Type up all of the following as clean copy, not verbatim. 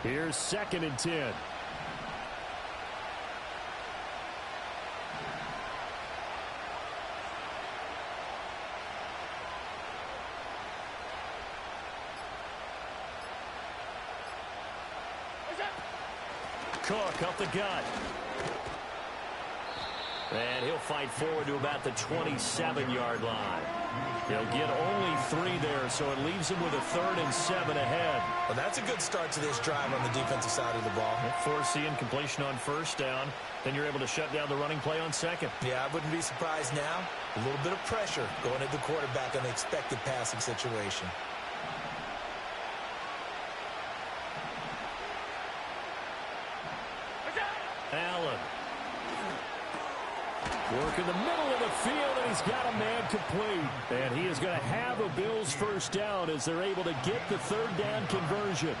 Here's 2nd and 10. Cook up the gut. And he'll fight forward to about the 27-yard line. He'll get only 3 there, so it leaves him with a 3rd and 7 ahead. Well, that's a good start to this drive on the defensive side of the ball. Force the incompletion on 1st down. Then you're able to shut down the running play on 2nd. Yeah, I wouldn't be surprised now. A little bit of pressure going at the quarterback on the expected passing situation. Allen. Work in the middle of the field, and he's got a man complete. And he is going to have a Bills 1st down as they're able to get the 3rd down conversion.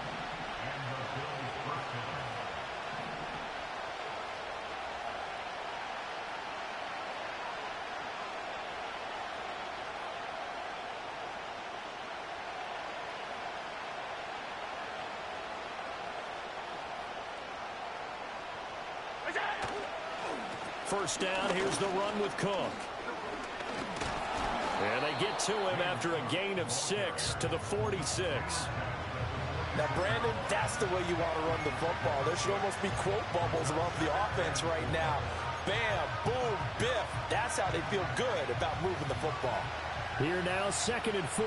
First down, here's the run with Cook. And they get to him after a gain of 6 to the 46. Now, Brandon, that's the way you want to run the football. There should almost be quote bubbles above the offense right now. Bam, boom, biff. That's how they feel good about moving the football. Here now, 2nd and 4.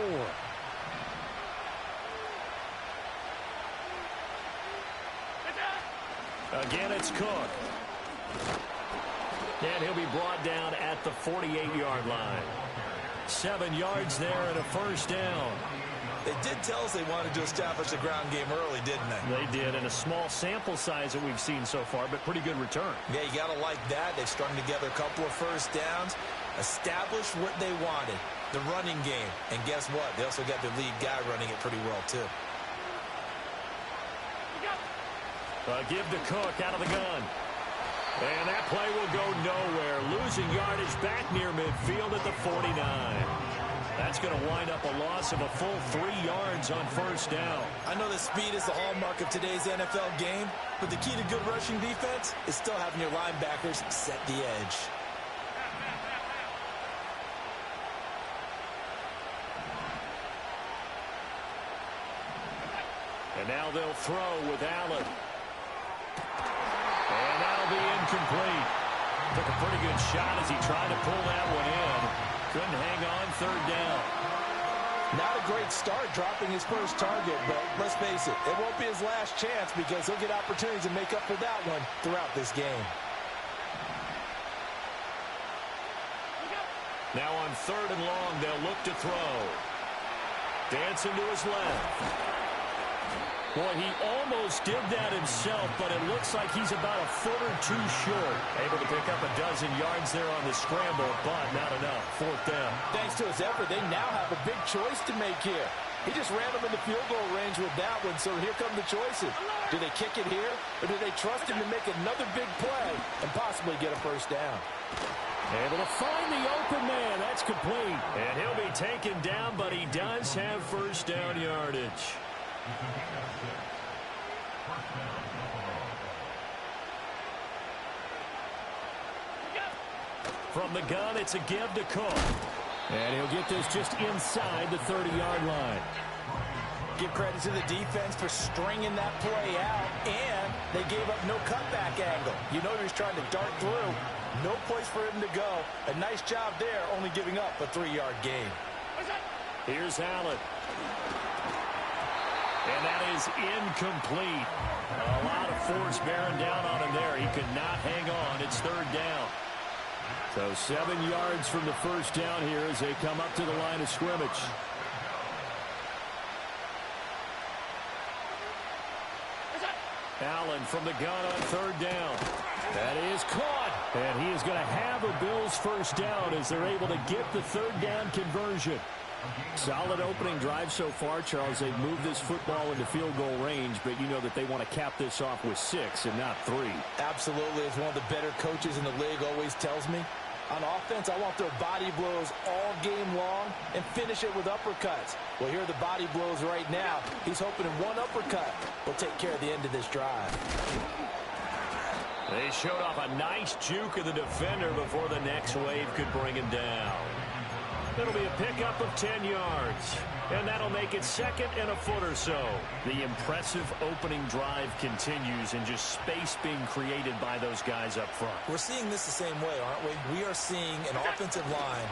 Again, it's Cook. And he'll be brought down at the 48-yard line. 7 yards there and a 1st down. They did tell us they wanted to establish the ground game early, didn't they? They did, and a small sample size that we've seen so far, but pretty good return. Yeah, you got to like that. They've strung together a couple of 1st downs, established what they wanted, the running game. And guess what? They also got their lead guy running it pretty well, too. Give to Cook out of the gun. And that play will go nowhere. Losing yardage back near midfield at the 49. That's going to wind up a loss of a full 3 yards on 1st down. I know that speed is the hallmark of today's NFL game, but the key to good rushing defense is still having your linebackers set the edge. And now they'll throw with Allen. And that'll be incomplete. Took a pretty good shot as he tried to pull that one in. Couldn't hang on 3rd down. Not a great start dropping his first target, but let's face it, it won't be his last chance because he'll get opportunities to make up for that one throughout this game. Now on 3rd and long, they'll look to throw. Dancing to his left. Boy, he almost did that himself, but it looks like he's about a foot or 2 short. Able to pick up a dozen yards there on the scramble, but not enough. 4th down. Thanks to his effort, they now have a big choice to make here. He just ran them in the field goal range with that one, so here come the choices. Do they kick it here, or do they trust him to make another big play and possibly get a 1st down? Able to find the open man. That's complete. And he'll be taken down, but he does have 1st down yardage. From the gun, it's a give to Cook. And he'll get this just inside the 30-yard line. Give credit to the defense for stringing that play out, and they gave up no cutback angle. You know he was trying to dart through. No place for him to go. A nice job there, only giving up a 3-yard gain. Here's Allen. And that is incomplete. A lot of force bearing down on him there. He could not hang on. It's 3rd down. So 7 yards from the 1st down here as they come up to the line of scrimmage. Allen from the gun on 3rd down. That is caught. And he is going to have a Bills 1st down as they're able to get the 3rd down conversion. Solid opening drive so far, Charles. They've moved this football into field goal range, but you know that they want to cap this off with 6 and not 3. Absolutely. As one of the better coaches in the league always tells me, On offense, I want their body blows all game long and finish it with uppercuts. Well, here are the body blows right now. He's hoping in one uppercut will take care of the end of this drive. They showed off a nice juke of the defender before the next wave could bring him down. It'll be a pickup of 10 yards. And that'll make it second and a foot or so. The impressive opening drive continues and just space being created by those guys up front. We're seeing this the same way, aren't we? We are seeing an offensive line,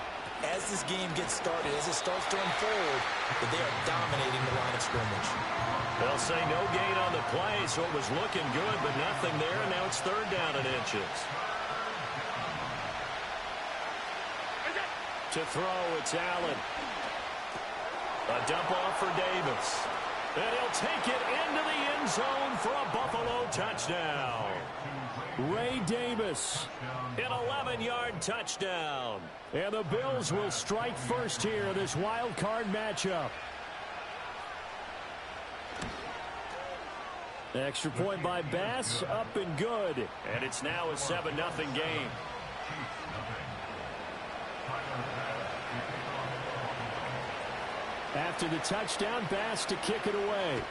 as this game gets started, as it starts to unfold, that they are dominating the line of scrimmage. They'll say no gain on the play, so it was looking good, but nothing there, and now it's third down and inches. To throw, it's Allen. A dump off for Davis. And he'll take it into the end zone for a Buffalo touchdown. Ray Davis, an 11-yard touchdown. And the Bills will strike first here in this wild card matchup. Extra point by Bass, up and good. And it's now a 7-0 game. After the touchdown, Bass to kick it away.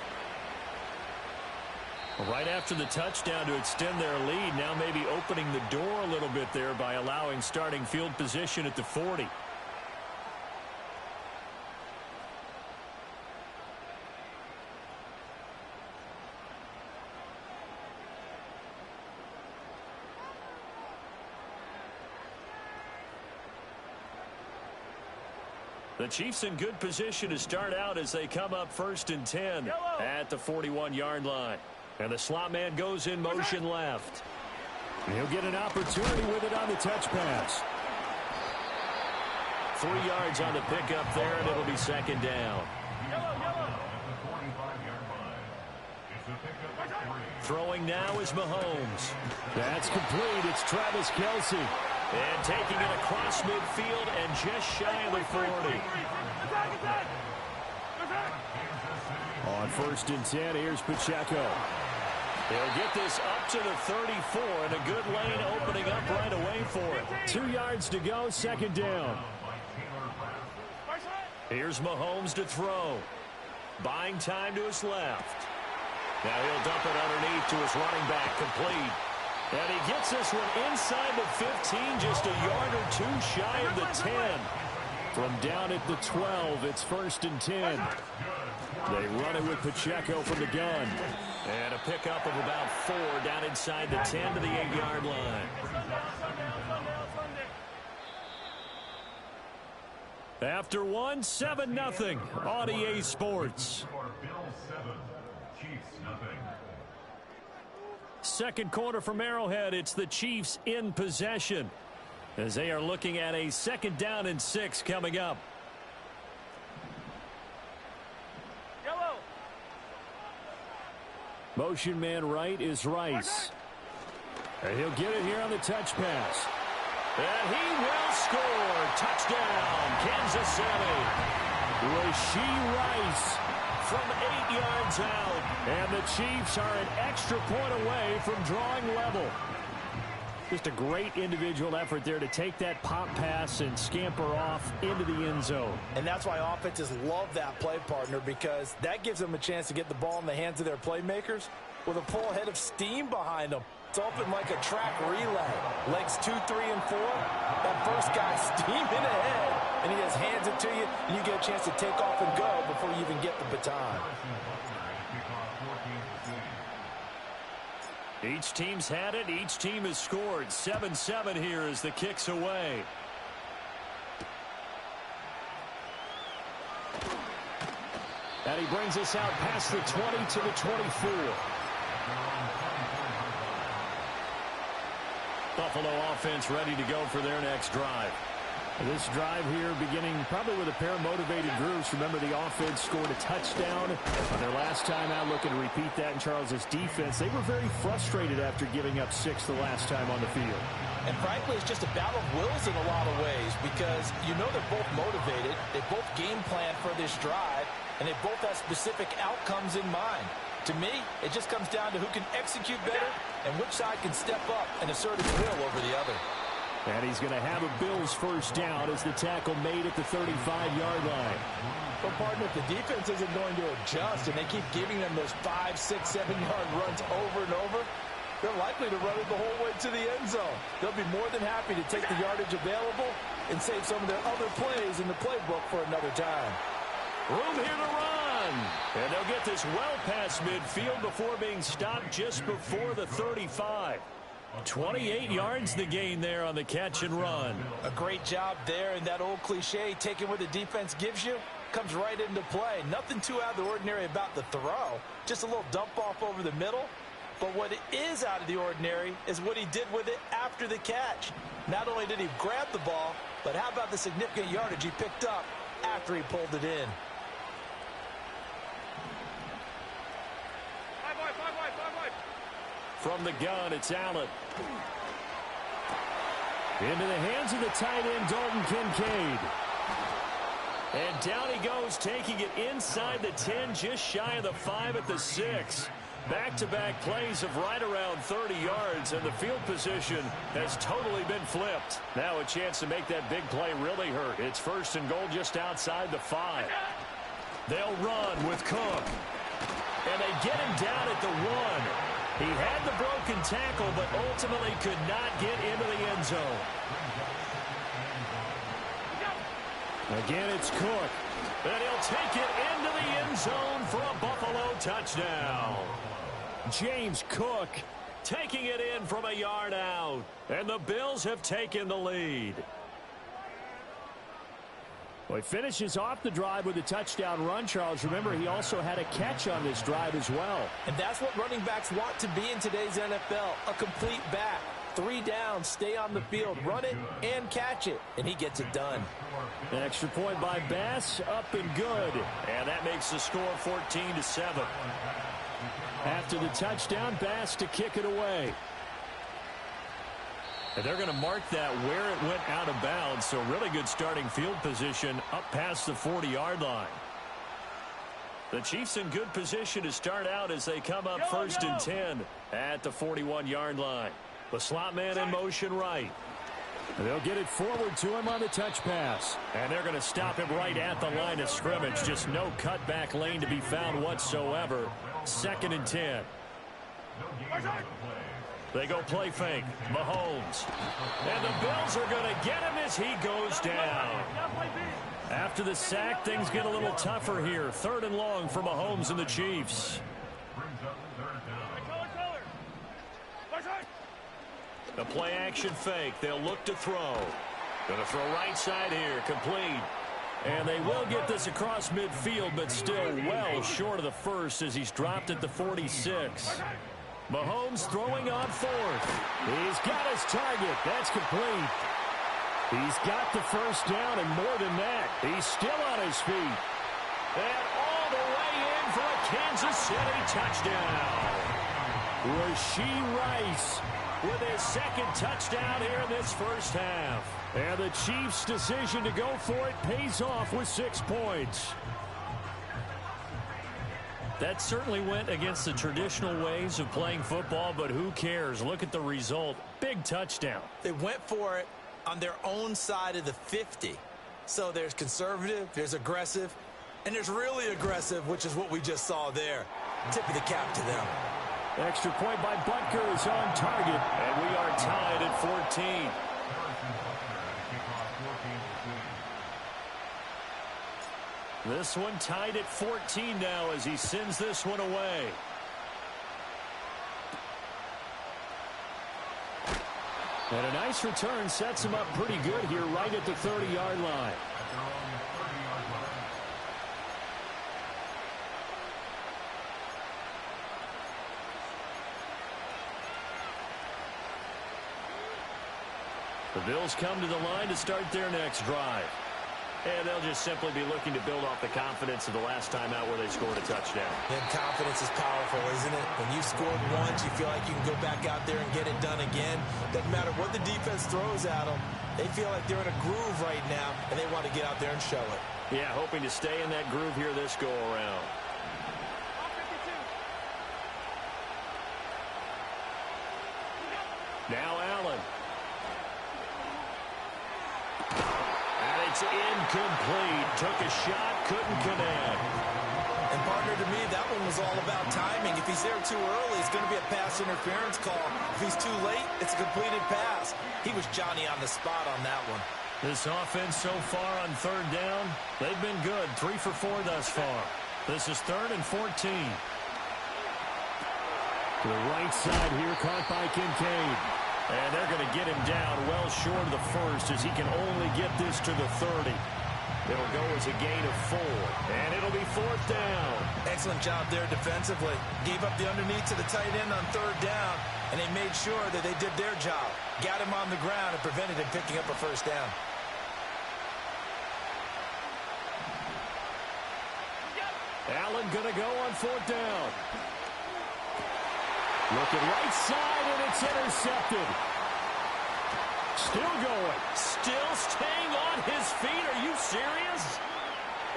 Right after the touchdown to extend their lead, now maybe opening the door a little bit there by allowing starting field position at the 40. The Chiefs in good position to start out as they come up 1st and 10 at the 41-yard line. And the slot man goes in motion left. He'll get an opportunity with it on the touch pass. 3 yards on the pickup there, and it'll be second down. Throwing now is Mahomes. That's complete. It's Travis Kelce. And taking it across midfield and just shy of the 40. On 1st and 10, here's Pacheco. They'll get this up to the 34, and a good lane opening up right away for it. 2 yards to go, second down. Here's Mahomes to throw. Buying time to his left. Now he'll dump it underneath to his running back, complete. And he gets this one inside the 15, just a yard or two shy of the 10. From down at the 12, it's 1st and 10. They run it with Pacheco from the gun. And a pickup of about 4 down inside the 10 to the 8-yard line. After one, 7-0 on EA Sports. Second quarter from Arrowhead, it's the Chiefs in possession as they are looking at a 2nd down and 6 coming up. Yellow. Motion man right is Rice. And he'll get it here on the touch pass. And he will score. Touchdown, Kansas City. Rashee Rice from 8 yards out. And the Chiefs are an extra point away from drawing level. Just a great individual effort there to take that pop pass and scamper off into the end zone. And that's why offenses love that play, partner, because that gives them a chance to get the ball in the hands of their playmakers with a full head of steam behind them. It's open like a track relay. Legs 2, 3, and 4. That first guy steaming ahead, and he just hands it to you, and you get a chance to take off and go before you even get the baton. Each team's had it. Each team has scored. 7-7 here as the kick's away. And he brings us out past the 20 to the 24. Buffalo offense ready to go for their next drive. This drive here beginning probably with a pair of motivated groups. Remember, the offense scored a touchdown on their last time out. Looking to repeat that in Charles' defense. They were very frustrated after giving up 6 the last time on the field. And frankly, it's just a battle of wills in a lot of ways because you know they're both motivated. They both game plan for this drive, and they both have specific outcomes in mind. To me, it just comes down to who can execute better and which side can step up and assert its will over the other. And he's going to have a Bills first down as the tackle made at the 35-yard line. But, partner, if the defense isn't going to adjust and they keep giving them those 5, 6, 7-yard runs over and over, they're likely to run it the whole way to the end zone. They'll be more than happy to take the yardage available and save some of their other plays in the playbook for another time. Room here to run. And they'll get this well past midfield before being stopped just before the 35. 28 yards the gain there on the catch and run. A great job there, and that old cliche, taking what the defense gives you, comes right into play. Nothing too out of the ordinary about the throw. Just a little dump off over the middle. But what is out of the ordinary is what he did with it after the catch. Not only did he grab the ball, but how about the significant yardage he picked up after he pulled it in. From the gun, it's Allen. Into the hands of the tight end, Dalton Kincaid. And down he goes, taking it inside the 10, just shy of the 5 at the 6. Back-to-back plays of right around 30 yards, and the field position has totally been flipped. Now a chance to make that big play really hurt. It's first and goal just outside the 5. They'll run with Cook. And they get him down at the 1. He had the broken tackle, but ultimately could not get into the end zone. Again, it's Cook. And he'll take it into the end zone for a Buffalo touchdown. James Cook taking it in from a yard out. And the Bills have taken the lead. Well, he finishes off the drive with a touchdown run, Charles. Remember, he also had a catch on this drive as well. And that's what running backs want to be in today's NFL, a complete back. 3 downs, stay on the field, run it, and catch it. And he gets it done. An extra point by Bass, up and good. And that makes the score 14-7. After the touchdown, Bass to kick it away. And they're going to mark that where it went out of bounds, so really good starting field position up past the 40-yard line. The Chiefs in good position to start out as they come up first and 10 at the 41-yard line. The slot man in motion right. They'll get it forward to him on the touch pass. And they're going to stop him right at the line of scrimmage. Just no cutback lane to be found whatsoever. Second and 10. They go play fake. Mahomes. And the Bills are going to get him as he goes down. After the sack, things get a little tougher here. 3rd and long for Mahomes and the Chiefs. The play action fake. They'll look to throw. Going to throw right side here. Complete. And they will get this across midfield, but still well short of the first as he's dropped at the 46. Mahomes throwing on 4th. He's got his target. That's complete. He's got the first down, and more than that, he's still on his feet. And all the way in for a Kansas City touchdown. Rashee Rice with his 2nd touchdown here in this first half. And the Chiefs' decision to go for it pays off with 6 points. That certainly went against the traditional ways of playing football, but who cares? Look at the result. Big touchdown. They went for it on their own side of the 50. So there's conservative, there's aggressive, and there's really aggressive, which is what we just saw there. Tip of the cap to them. Extra point by Butker is on target, and we are tied at 14. This one tied at 14 now as he sends this one away. And a nice return sets him up pretty good here right at the 30-yard line. The Bills come to the line to start their next drive. And they'll just simply be looking to build off the confidence of the last time out where they scored a touchdown. And confidence is powerful, isn't it? When you've scored once, you feel like you can go back out there and get it done again. Doesn't matter what the defense throws at them. They feel like they're in a groove right now, and they want to get out there and show it. Yeah, hoping to stay in that groove here this go-around. Now Allen. It's incomplete. Took a shot, couldn't connect. And partner, to me, that one was all about timing. If he's there too early, it's going to be a pass interference call. If he's too late, it's a completed pass. He was Johnny on the spot on that one. This offense so far on third down, they've been good. 3 for 4 thus far. This is 3rd and 14. To the right side here, caught by Kincaid. And they're going to get him down well short of the first as he can only get this to the 30. It'll go as a gain of 4. And it'll be 4th down. Excellent job there defensively. Gave up the underneath to the tight end on 3rd down, and they made sure that they did their job. Got him on the ground and prevented him picking up a 1st down. Allen going to go on 4th down. Looking right side, and it's intercepted. Still going. Still staying on his feet. Are you serious?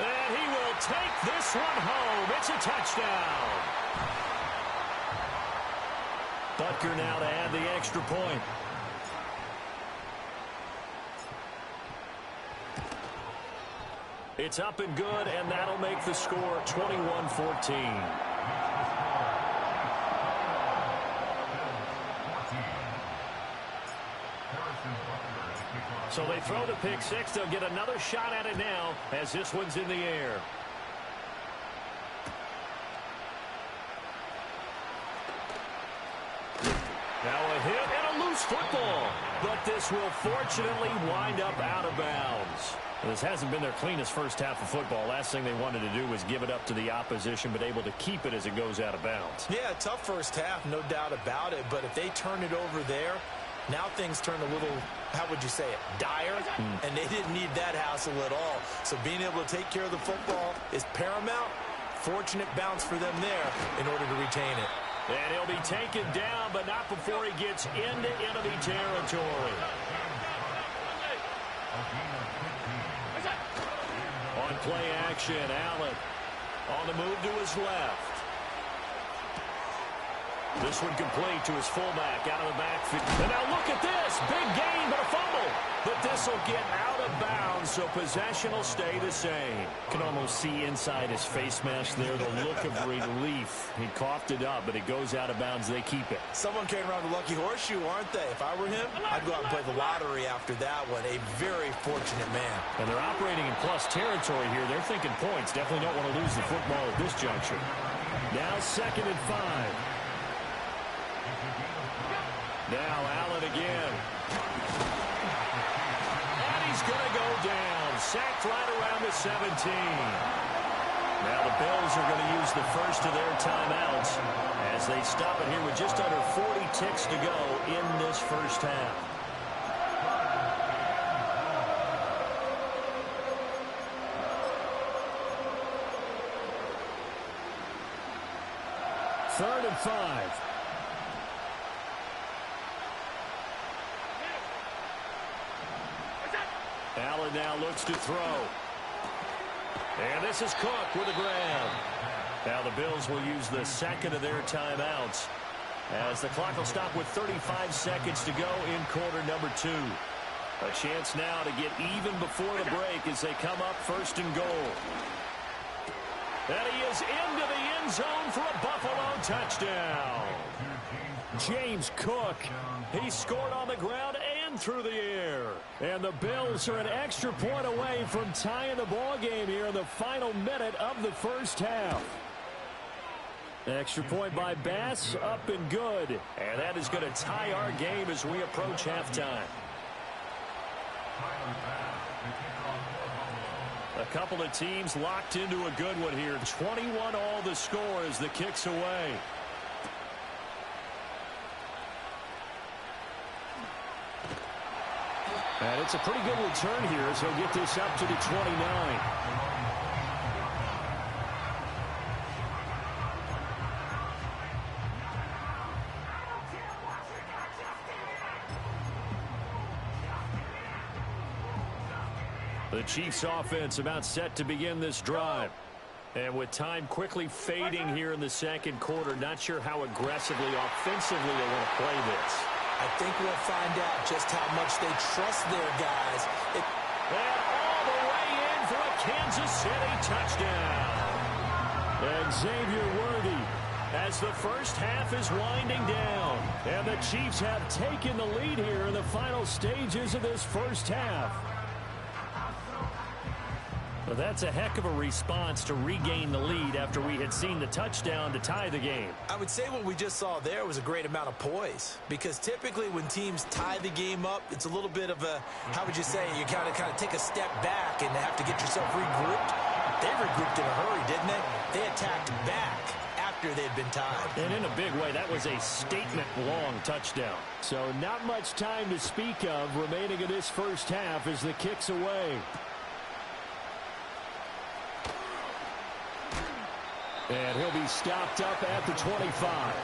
And he will take this one home. It's a touchdown. Butker now to add the extra point. It's up and good, and that'll make the score 21-14. So they throw the pick 6. They'll get another shot at it now as this one's in the air. Now a hit and a loose football. But this will fortunately wind up out of bounds. This hasn't been their cleanest first half of football. Last thing they wanted to do was give it up to the opposition, but able to keep it as it goes out of bounds. Yeah, tough first half, no doubt about it. But if they turn it over there, now things turn a little, how would you say it, dire? And they didn't need that hassle at all. So being able to take care of the football is paramount. Fortunate bounce for them there in order to retain it. And he'll be taken down, but not before he gets into enemy territory. On play action, Allen on the move to his left. This one complete to his fullback out of the backfield. And now look at this. Big gain, but a fumble. But this will get out of bounds, so possession will stay the same. Can almost see inside his face mask there the look of relief. He coughed it up, but it goes out of bounds. They keep it. Someone came around the lucky horseshoe, aren't they? If I were him, I'd go out and play the lottery after that one. A very fortunate man. And they're operating in plus territory here. They're thinking points. Definitely don't want to lose the football at this juncture. Now 2nd and 5. Now Allen again. And he's going to go down. Sacked right around the 17. Now the Bills are going to use the first of their timeouts as they stop it here with just under 40 ticks to go in this first half. Third and 5. Allen now looks to throw. And this is Cook with a grab. Now the Bills will use the second of their timeouts as the clock will stop with 35 seconds to go in quarter number 2. A chance now to get even before the break as they come up 1st and goal. And he is into the end zone for a Buffalo touchdown. James Cook, he scored on the ground and through the air. And the Bills are an extra point away from tying the ball game here in the final minute of the first half. Extra point by Bass, up and good. And that is going to tie our game as we approach halftime. A couple of teams locked into a good one here. 21 all the score as the kick's away. And it's a pretty good return here as he'll get this up to the 29. The Chiefs offense about set to begin this drive. And with time quickly fading here in the second quarter, not sure how aggressively, offensively they want to play this. I think we'll find out just how much they trust their guys. And all the Kansas City touchdown. And Xavier Worthy, as the first half is winding down. And the Chiefs have taken the lead here in the final stages of this first half. Well, that's a heck of a response to regain the lead after we had seen the touchdown to tie the game. I would say what we just saw there was a great amount of poise, because typically when teams tie the game up, it's a little bit of a, how would you say, you kind of take a step back and have to get yourself regrouped. They regrouped in a hurry, didn't they? They attacked back after they'd been tied. And in a big way, that was a statement-long touchdown. So not much time to speak of remaining in this first half as the kick's away. And he'll be stopped up at the 25.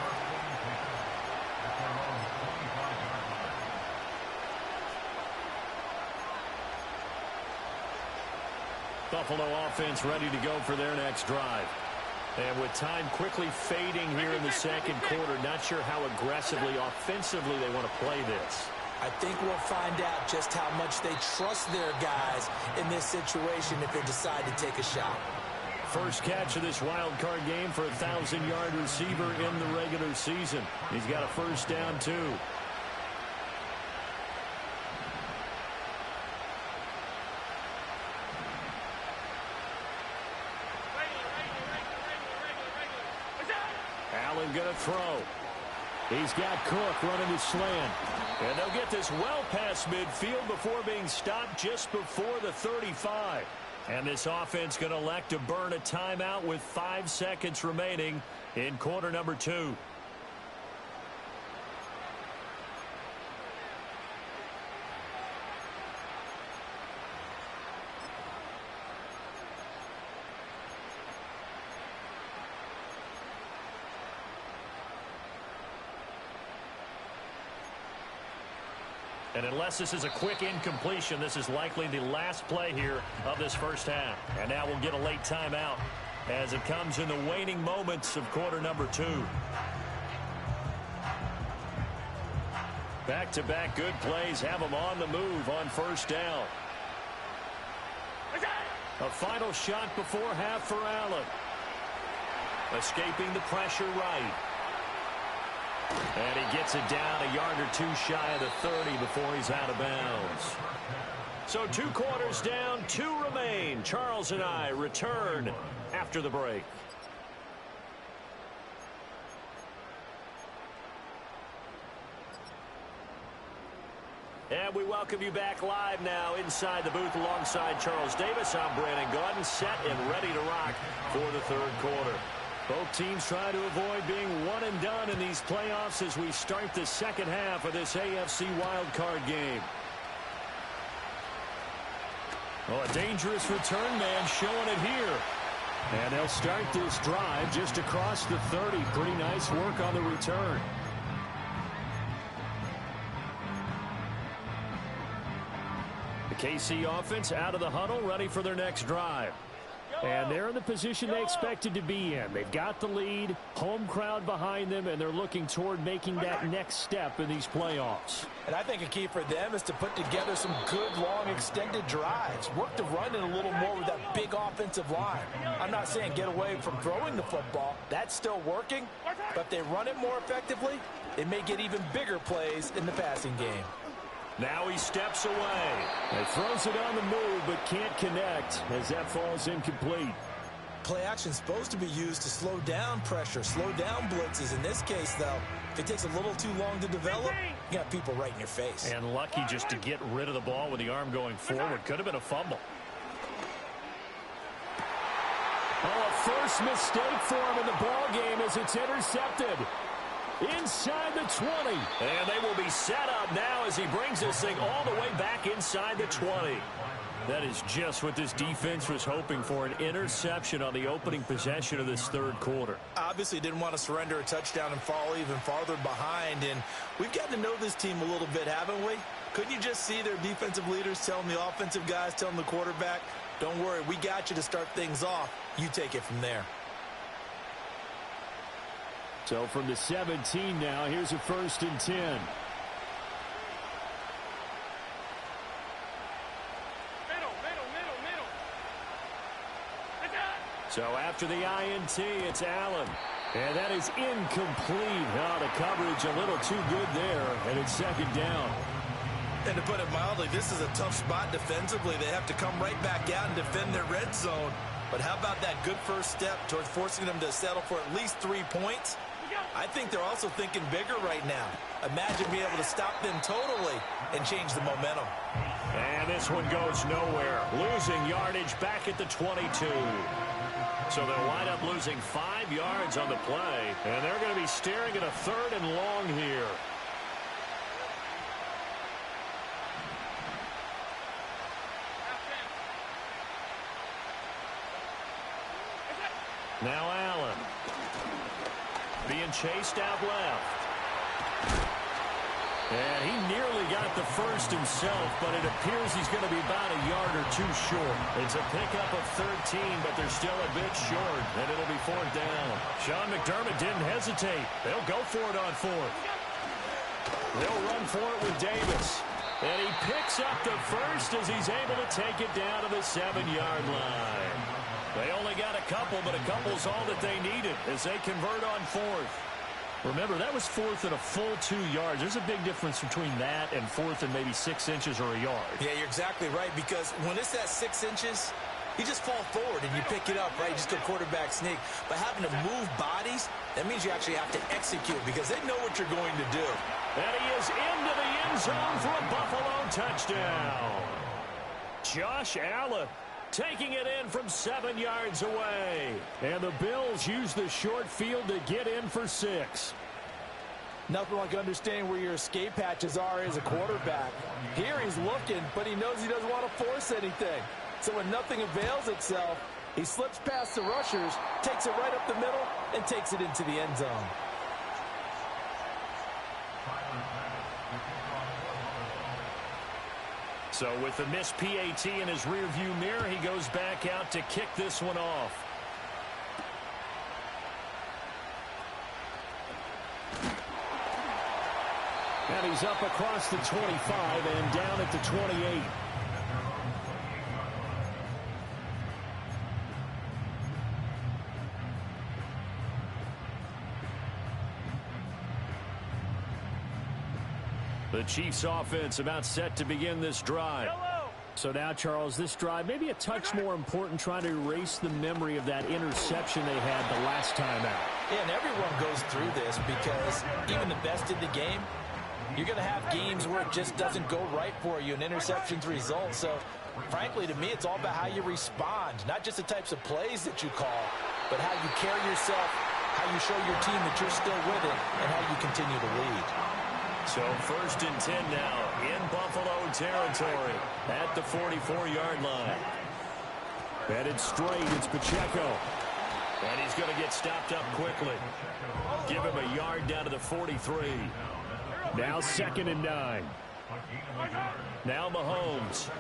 Buffalo offense ready to go for their next drive. And with time quickly fading here in the second quarter, not sure how aggressively, offensively they want to play this. I think we'll find out just how much they trust their guys in this situation if they decide to take a shot. First catch of this wild card game for a 1,000-yard receiver in the regular season. He's got a first down, too. Allen going to throw. He's got Cook running the slant. And they'll get this well past midfield before being stopped just before the 35. And this offense going to elect to burn a timeout with 5 seconds remaining in quarter number 2. And unless this is a quick incompletion, this is likely the last play here of this first half. And now we'll get a late timeout as it comes in the waning moments of quarter number 2. Back-to-back good plays have them on the move on first down. A final shot before half for Allen. Escaping the pressure right. And he gets it down a yard or two shy of the 30 before he's out of bounds. So 2 quarters down, 2 remain. Charles and I return after the break. And we welcome you back live now inside the booth alongside Charles Davis. I'm Brandon Gordon, set and ready to rock for the third quarter. Both teams try to avoid being one and done in these playoffs as we start the second half of this AFC wildcard game. Oh, a dangerous return man showing it here. And they'll start this drive just across the 30. Pretty nice work on the return. The KC offense out of the huddle, ready for their next drive. And they're in the position they expected to be in. They've got the lead, home crowd behind them, and they're looking toward making that next step in these playoffs. And I think a key for them is to put together some good, long, extended drives. Work the run in a little more with that big offensive line. I'm not saying get away from throwing the football. That's still working. But if they run it more effectively, they may get even bigger plays in the passing game. Now he steps away. He throws it on the move but can't connect as that falls incomplete. Play action is supposed to be used to slow down pressure, slow down blitzes. In this case, though, if it takes a little too long to develop, you got people right in your face. And lucky just to get rid of the ball with the arm going forward. Could have been a fumble. Oh, a first mistake for him in the ball game as it's intercepted. Inside the 20. And they will be set up now as he brings this thing all the way back inside the 20. That is just what this defense was hoping for, an interception on the opening possession of this third quarter. Obviously didn't want to surrender a touchdown and fall even farther behind. And we've got to know this team a little bit, haven't we? Couldn't you just see their defensive leaders telling the offensive guys, telling the quarterback, don't worry, we got you to start things off. You take it from there. So from the 17 now, here's a 1st and 10. So after the INT, it's Allen. And that is incomplete. Oh, the coverage a little too good there, and it's second down. And to put it mildly, this is a tough spot defensively. They have to come right back out and defend their red zone. But how about that good first step towards forcing them to settle for at least 3 points? I think they're also thinking bigger right now. Imagine being able to stop them totally and change the momentum. And this one goes nowhere. Losing yardage back at the 22. So they'll wind up losing 5 yards on the play. And they're going to be staring at a 3rd and long here. Now Allen. Being chased out left. And he nearly got the first himself, but it appears he's going to be about a yard or 2 short. It's a pickup of 13, but they're still a bit short, and it'll be 4th down. Sean McDermott didn't hesitate. They'll go for it on 4th. They'll run for it with Davis. And he picks up the first as he's able to take it down to the 7-yard line. They only got a couple, but a couple's all that they needed as they convert on 4th. Remember, that was 4th and a full 2 yards. There's a big difference between that and 4th and maybe 6 inches or a yard. Yeah, you're exactly right, because when it's that 6 inches, you just fall forward and you pick it up, right? You just go quarterback sneak. But having to move bodies, that means you actually have to execute because they know what you're going to do. And he is into the end zone for a Buffalo touchdown. Josh Allen taking it in from 7 yards away. And the Bills use the short field to get in for 6. Nothing like understanding where your escape hatches are as a quarterback. Here he's looking, but he knows he doesn't want to force anything. So when nothing avails itself, he slips past the rushers, takes it right up the middle, and takes it into the end zone. So with the missed PAT in his rearview mirror, he goes back out to kick this one off. And he's up across the 25 and down at the 28. The Chiefs offense about set to begin this drive. So now, Charles, this drive maybe a touch more important, trying to erase the memory of that interception they had the last time out. Yeah, and everyone goes through this because even the best in the game, you're going to have games where it just doesn't go right for you, and interceptions result. So, frankly, to me, it's all about how you respond, not just the types of plays that you call, but how you carry yourself, how you show your team that you're still with it, and how you continue to lead. So 1st and 10 now in Buffalo territory at the 44-yard line. Headed straight, it's Pacheco. And he's going to get stopped up quickly. Give him a yard down to the 43. Now 2nd and 9. Now Mahomes.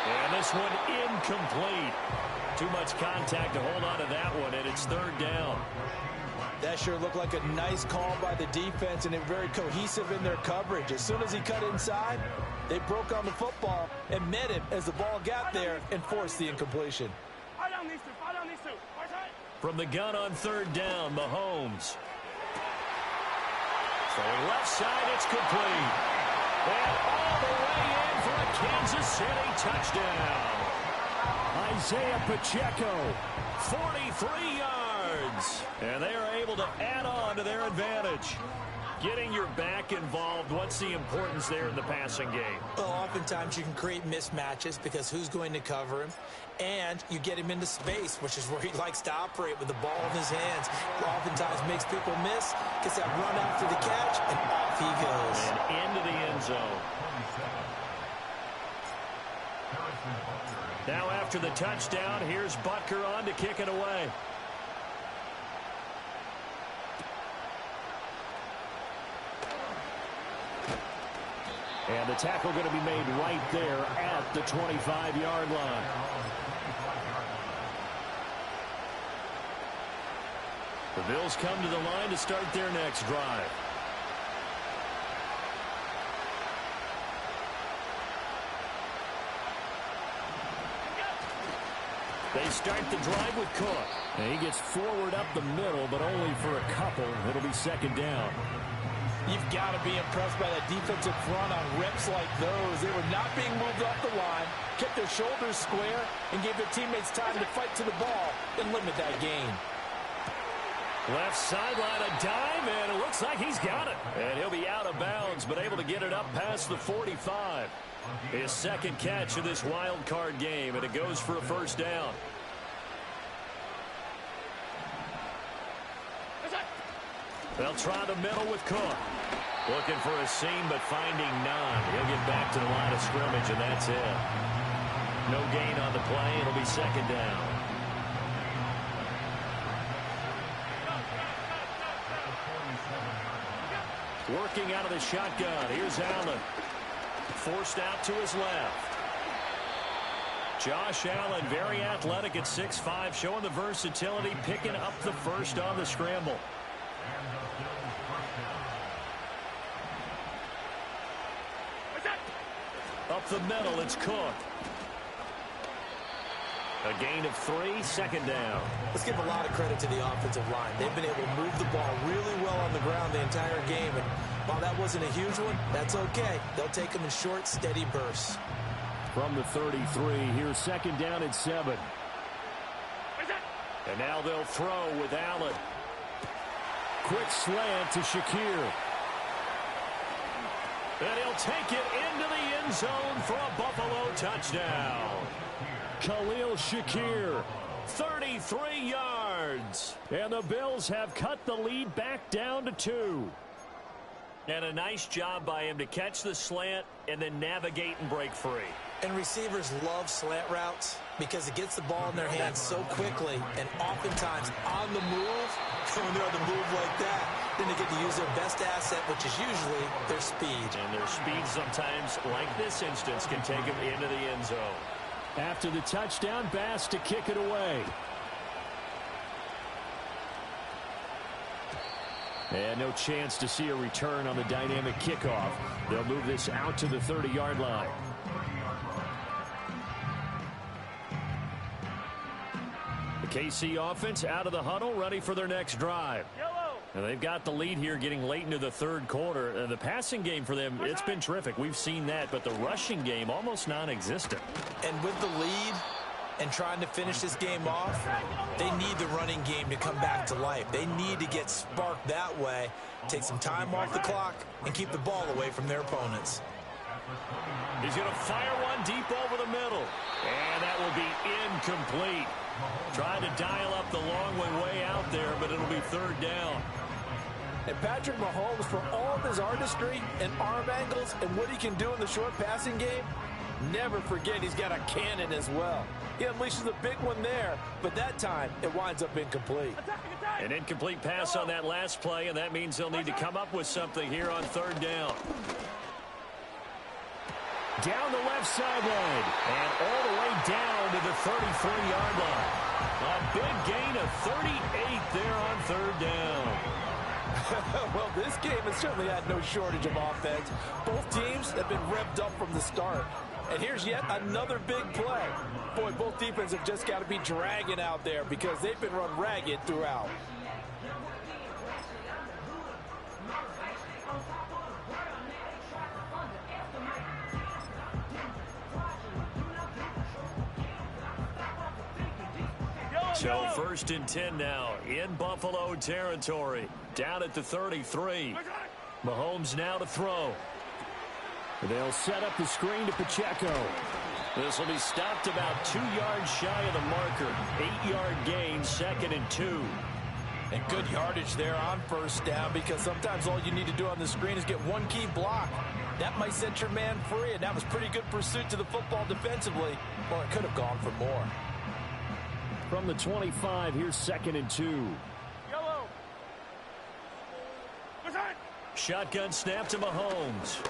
And this one incomplete. Too much contact to hold on to that one, and it's 3rd down. That sure looked like a nice call by the defense, and they're very cohesive in their coverage. As soon as he cut inside, they broke on the football and met him as the ball got there and forced the incompletion. From the gun on 3rd down, Mahomes. Throwing left side, it's complete. And all the way in for a Kansas City touchdown. Isaiah Pacheco, 43 yards. And they are able to add on to their advantage. Getting your back involved, what's the importance there in the passing game? Well, oftentimes you can create mismatches because who's going to cover him? And you get him into space, which is where he likes to operate with the ball in his hands. Oftentimes makes people miss, gets that run after the catch, and off he goes. And into the end zone. Now after the touchdown, here's Butker on to kick it away. And the tackle going to be made right there at the 25-yard line. The Bills come to the line to start their next drive. They start the drive with Cook. And he gets forward up the middle, but only for a couple. It'll be second down. You've got to be impressed by that defensive front on reps like those. They were not being moved off the line, kept their shoulders square, and gave their teammates time to fight to the ball and limit that gain. Left sideline, a dime, and it looks like he's got it. And he'll be out of bounds, but able to get it up past the 45. His second catch of this wild card game, and it goes for a first down. They'll try the middle with Cook. Looking for a seam, but finding none. He'll get back to the line of scrimmage, and that's it. No gain on the play. It'll be second down. Working out of the shotgun. Here's Allen. Forced out to his left. Josh Allen, very athletic at 6'5", showing the versatility, picking up the first on the scramble. Up the middle, it's Cook. A gain of 3, second down. Let's give a lot of credit to the offensive line. They've been able to move the ball really well on the ground the entire game. And while that wasn't a huge one, that's okay. They'll take them in short, steady bursts. From the 33, here's second down at 7. And now they'll throw with Allen. Quick slant to Shakir. And he'll take it into the end zone for a Buffalo touchdown. Khalil Shakir, 33 yards. And the Bills have cut the lead back down to 2. And a nice job by him to catch the slant and then navigate and break free. And receivers love slant routes because it gets the ball in their hands so quickly and oftentimes on the move. When they're on the move like that, then they get to use their best asset, which is usually their speed. And their speed sometimes, like this instance, can take them into the end zone. After the touchdown, Bass to kick it away. And no chance to see a return on the dynamic kickoff. They'll move this out to the 30-yard line. The KC offense out of the huddle, ready for their next drive. And they've got the lead here getting late into the third quarter. The passing game for them, it's been terrific. We've seen that, but the rushing game almost non-existent. And with the lead and trying to finish this game off, they need the running game to come back to life. They need to get sparked that way, take some time off the clock, and keep the ball away from their opponents. He's going to fire one deep over the middle. And that will be incomplete. Trying to dial up the long one way out there, but it'll be third down. And Patrick Mahomes, for all of his artistry and arm angles and what he can do in the short passing game, never forget he's got a cannon as well. He unleashes a big one there, but that time it winds up incomplete. An incomplete pass on that last play, and that means they'll need to come up with something here on third down. Down the left sideline, and all the way down to the 33-yard line. A big gain of 38 there on third down. Well, this game has certainly had no shortage of offense. Both teams have been revved up from the start. And here's yet another big play. Boy, both defenses have just got to be dragging out there because they've been run ragged throughout. So first and 10 now in Buffalo territory. Down at the 33. Mahomes now to throw. They'll set up the screen to Pacheco. This will be stopped about 2 yards shy of the marker. 8-yard gain, second and 2. And good yardage there on first down because sometimes all you need to do on the screen is get one key block. That might set your man free, and that was pretty good pursuit to the football defensively. Well, it could have gone for more. From the 25, here's second and 2. Yellow. Shotgun snap to Mahomes.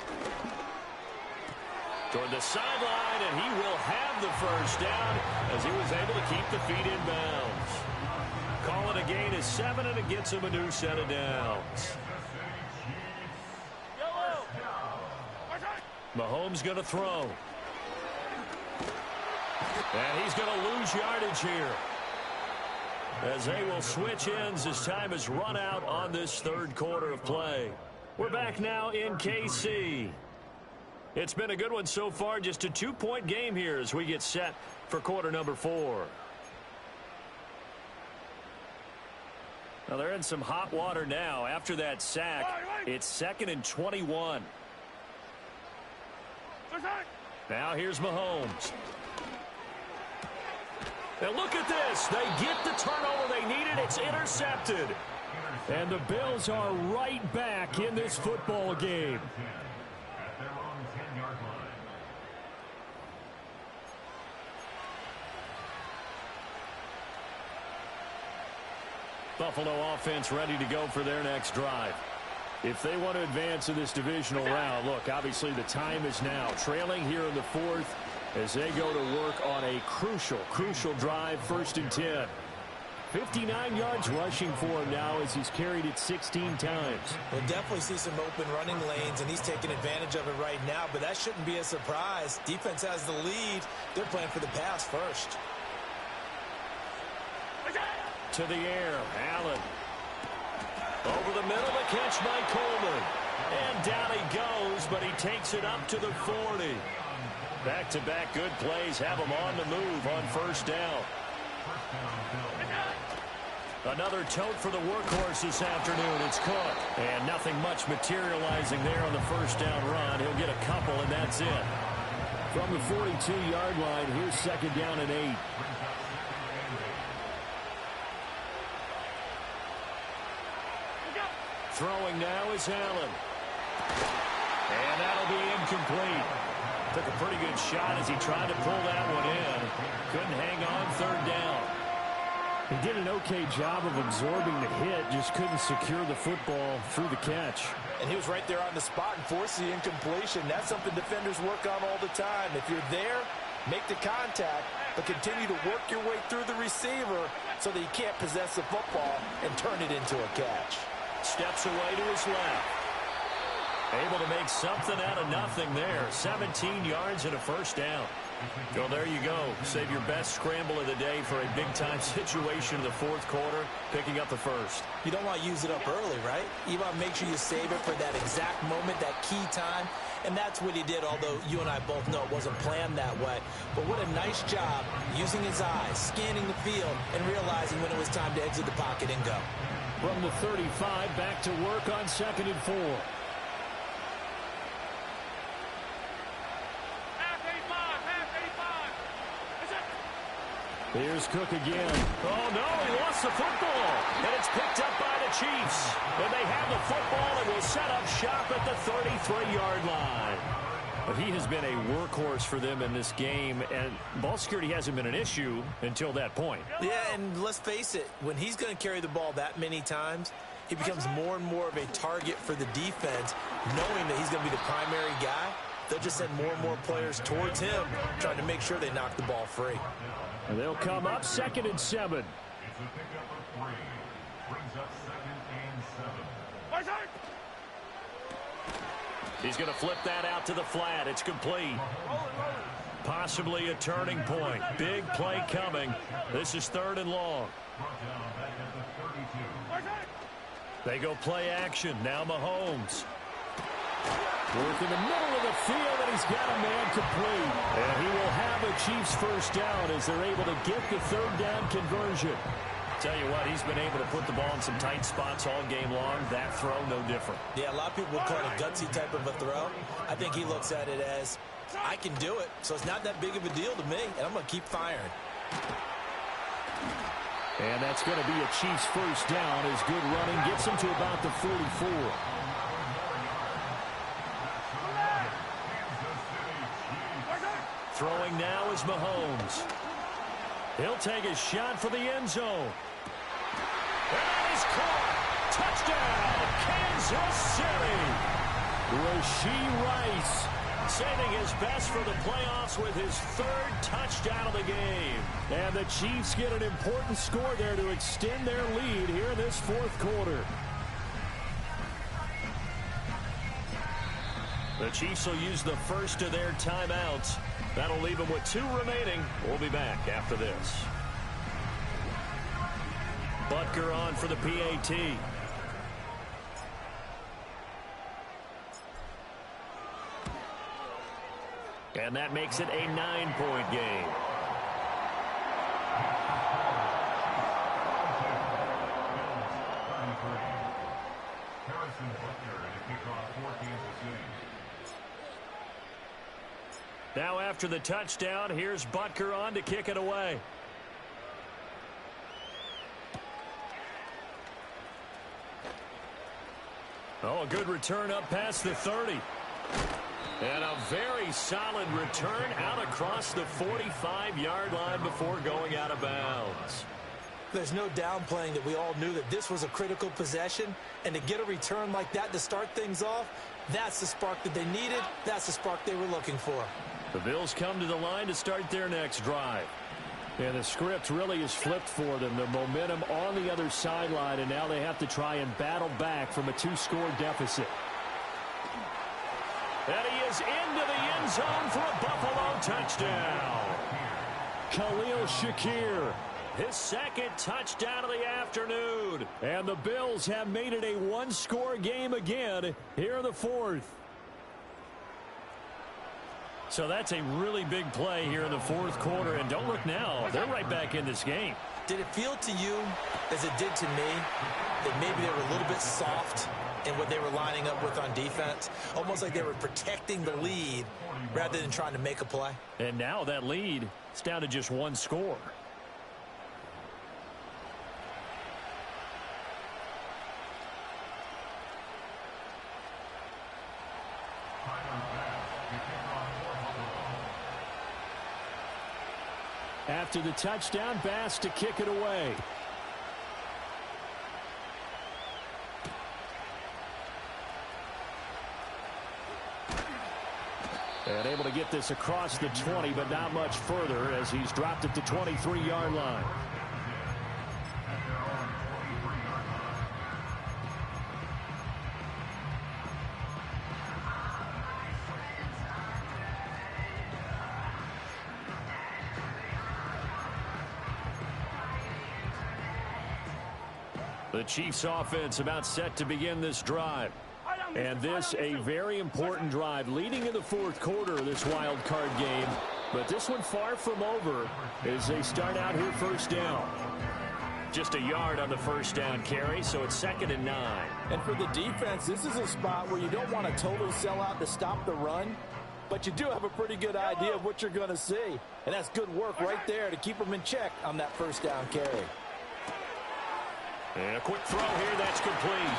Toward the sideline, and he will have the first down as he was able to keep the feet in bounds. Call it a gain of 7, and it gets him a new set of downs. Mahomes going to throw. And he's going to lose yardage here, as they will switch ends as time has run out on this third quarter of play. We're back now in KC. It's been a good one so far, just a 2-point game here as we get set for quarter number 4. Well, they're in some hot water now. After that sack, it's 2nd and 21. Now here's Mahomes. And look at this. They get the turnover they needed. It's intercepted. And the Bills are right back in this football game. Buffalo offense ready to go for their next drive. If they want to advance in this divisional round, look, obviously the time is now. Trailing here in the 4th as they go to work on a crucial drive, 1st and 10. 59 yards rushing for him now as he's carried it 16 times. We'll definitely see some open running lanes, and he's taking advantage of it right now, but that shouldn't be a surprise. Defense has the lead. They're playing for the pass first. To the air, Allen. Over the middle, the catch by Coleman. And down he goes, but he takes it up to the 40. Back-to-back good plays have him on the move on 1st down. Another tote for the workhorse this afternoon. It's Cook. And nothing much materializing there on the 1st down run. He'll get a couple, and that's it. From the 42-yard line, here's 2nd down and 8. Throwing now is Allen. And that'll be incomplete. Took a pretty good shot as he tried to pull that one in. Couldn't hang on 3rd down. He did an okay job of absorbing the hit, just couldn't secure the football through the catch. And he was right there on the spot and forced the incompletion. That's something defenders work on all the time. If you're there, make the contact, but continue to work your way through the receiver so that you can't possess the football and turn it into a catch. Steps away to his left. Able to make something out of nothing there. 17 yards and a 1st down. Well, there you go. Save your best scramble of the day for a big-time situation in the 4th quarter, picking up the 1st. You don't want to use it up early, right? You want to make sure you save it for that exact moment, that key time. And that's what he did, although you and I both know it wasn't planned that way. But what a nice job using his eyes, scanning the field, and realizing when it was time to exit the pocket and go. From the 35, back to work on 2nd and 4. Here's Cook again. Oh, no, he lost the football. And it's picked up by the Chiefs. And they have the football and will set up shop at the 33-yard line. But he has been a workhorse for them in this game, and ball security hasn't been an issue until that point. Yeah, and let's face it, when he's going to carry the ball that many times, he becomes more and more of a target for the defense, knowing that he's going to be the primary guy. They'll just send more and more players towards him, trying to make sure they knock the ball free. And they'll come up 2nd and 7. He's going to flip that out to the flat. It's complete. Possibly a turning point. Big play coming. This is 3rd and long. They go play action. Now Mahomes. Work in the middle of the field, and he's got a man complete. And he will have a Chiefs 1st down as they're able to get the 3rd down conversion. Tell you what, he's been able to put the ball in some tight spots all game long. That throw, no different. Yeah, a lot of people would call it a gutsy type of a throw. I think he looks at it as, I can do it, so it's not that big of a deal to me, and I'm going to keep firing. And that's going to be a Chiefs 1st down as good running gets him to about the 44. Throwing now is Mahomes. He'll take a shot for the end zone. And he's caught. Touchdown, Kansas City. Rashee Rice saving his best for the playoffs with his 3rd touchdown of the game. And the Chiefs get an important score there to extend their lead here in this 4th quarter. The Chiefs will use the first of their timeouts That'll leave him with 2 remaining. We'll be back after this. Butker on for the PAT. And that makes it a 9-point game. Now after the touchdown, here's Butker on to kick it away. Oh, a good return up past the 30. And a very solid return out across the 45-yard line before going out of bounds. There's no downplaying that we all knew that this was a critical possession, and to get a return like that to start things off, that's the spark that they needed. That's the spark they were looking for. The Bills come to the line to start their next drive. And the script really is flipped for them. The momentum on the other sideline, and now they have to try and battle back from a 2-score deficit. And he is into the end zone for a Buffalo touchdown. Khalil Shakir, his second touchdown of the afternoon. And the Bills have made it a 1-score game again here in the 4th. So that's a really big play here in the 4th quarter. And don't look now, they're right back in this game. Did it feel to you, as it did to me, that maybe they were a little bit soft in what they were lining up with on defense? Almost like they were protecting the lead rather than trying to make a play. And now that lead is down to just 1 score. After the touchdown, Bass to kick it away. And able to get this across the 20, but not much further as he's dropped it to 23-yard line. The Chiefs offense about set to begin this drive. And this a very important drive leading in the 4th quarter of this wild card game. But this one far from over as they start out here first down. Just a yard on the first down carry, so it's 2nd and 9. And for the defense, this is a spot where you don't want to totally sell out to stop the run, but you do have a pretty good idea of what you're going to see. And that's good work right there to keep them in check on that first down carry. And a quick throw here, that's complete.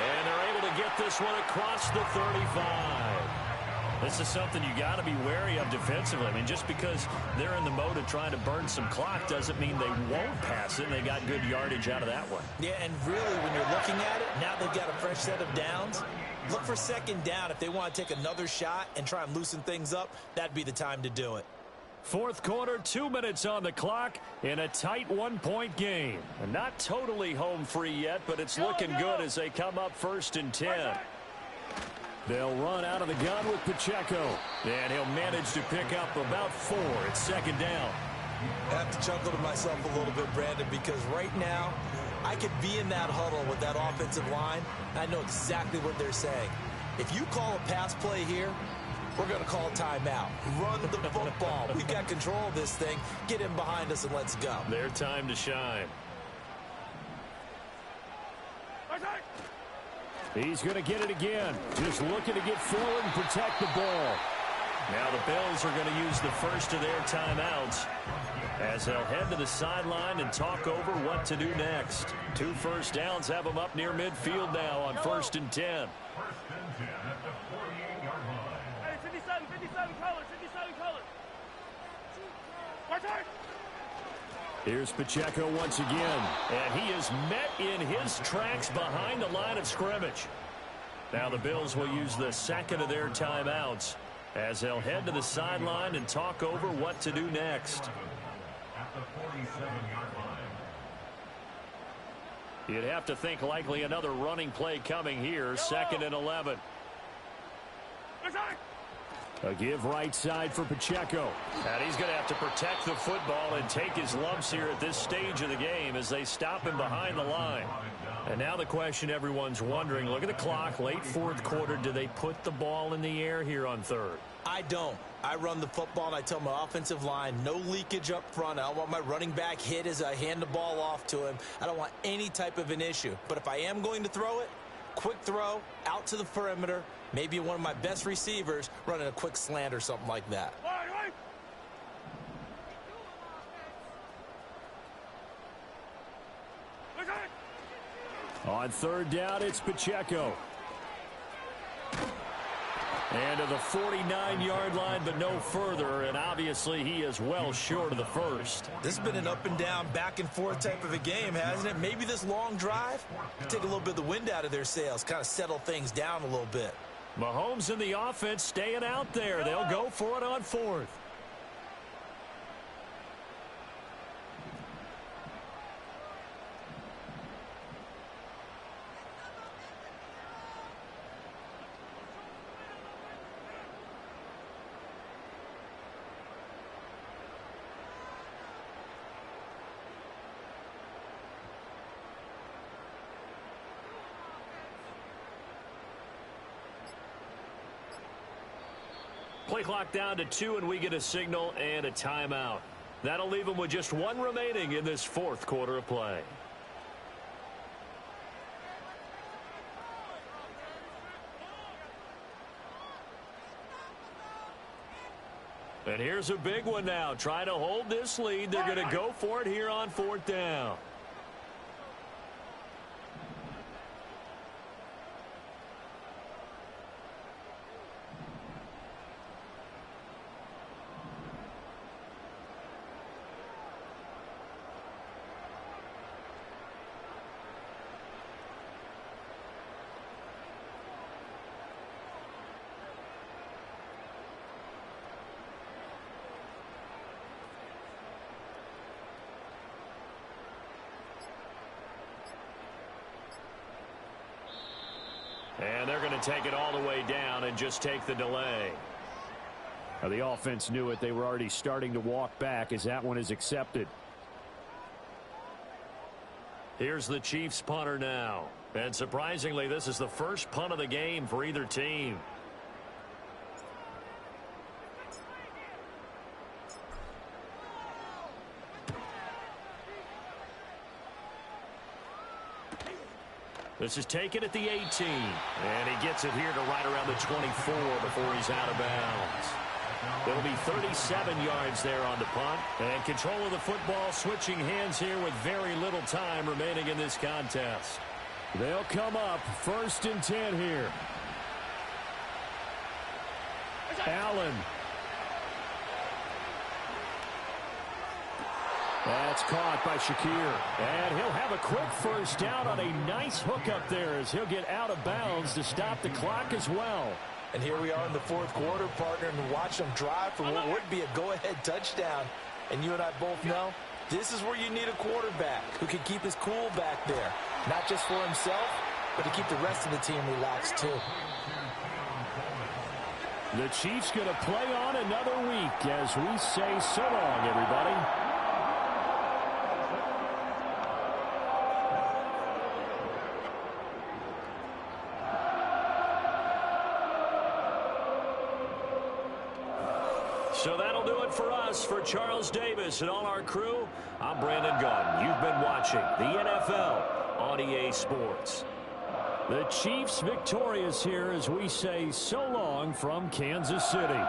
And they're able to get this one across the 35. This is something you got to be wary of defensively. I mean, just because they're in the mode of trying to burn some clock doesn't mean they won't pass it. They got good yardage out of that one. Yeah, and really, when you're looking at it, now they've got a fresh set of downs. Look for 2nd down. If they want to take another shot and try and loosen things up, that'd be the time to do it. 4th quarter, 2 minutes on the clock in a tight 1-point game. And not totally home free yet, but it's looking good as they come up 1st and 10. They'll run out of the gun with Pacheco. And he'll manage to pick up about 4. It's 2nd down. I have to chuckle to myself a little bit, Brandon, because right now I could be in that huddle with that offensive line. I know exactly what they're saying. If you call a pass play here, we're going to call timeout. Run the football. We've got control of this thing. Get in behind us and let's go. Their time to shine. He's going to get it again. Just looking to get forward and protect the ball. Now the Bills are going to use the first of their timeouts as they'll head to the sideline and talk over what to do next. 2 first downs have them up near midfield now on 1st and 10. Hey, 57 colors, 57 colors. Here's Pacheco once again, and he is met in his tracks behind the line of scrimmage. Now the Bills will use the 2nd of their timeouts as they'll head to the sideline and talk over what to do next. You'd have to think likely another running play coming here, 2nd and 11. A give right side for Pacheco. And he's going to have to protect the football and take his lumps here at this stage of the game as they stop him behind the line. And now the question everyone's wondering, look at the clock, late fourth quarter, do they put the ball in the air here on third? I don't. I run the football and I tell my offensive line, no leakage up front. I don't want my running back hit as I hand the ball off to him. I don't want any type of an issue. But if I am going to throw it, quick throw, out to the perimeter, maybe one of my best receivers running a quick slant or something like that. On third down, it's Pacheco. And to the 49-yard line, but no further. And obviously, he is well short of the first. This has been an up and down, back and forth type of a game, hasn't it? Maybe this long drive take a little bit of the wind out of their sails, kind of settle things down a little bit. Mahomes and the offense staying out there. They'll go for it on fourth. Play clock down to 2, and we get a signal and a timeout. That'll leave them with just one remaining in this fourth quarter of play. And here's a big one now. Trying to hold this lead. They're going to go for it here on fourth down. And they're going to take it all the way down and just take the delay. Now the offense knew it. They were already starting to walk back as that one is accepted. Here's the Chiefs punter now. And surprisingly, this is the first punt of the game for either team. This is taken at the 18. And he gets it here to right around the 24 before he's out of bounds. It'll be 37 yards there on the punt. And control of the football switching hands here with very little time remaining in this contest. They'll come up first and 10 here. Allen. That's caught by Shakir. And he'll have a quick first down on a nice hook up there as he'll get out of bounds to stop the clock as well. And here we are in the fourth quarter, partner, and watch them drive for what would be a go-ahead touchdown. And you and I both know this is where you need a quarterback who can keep his cool back there. Not just for himself, but to keep the rest of the team relaxed too. The Chiefs going to play on another week as we say so long, everybody. So that'll do it for us. For Charles Davis and all our crew, I'm Brandon Gunn. You've been watching the NFL on EA Sports. The Chiefs victorious here as we say so long from Kansas City.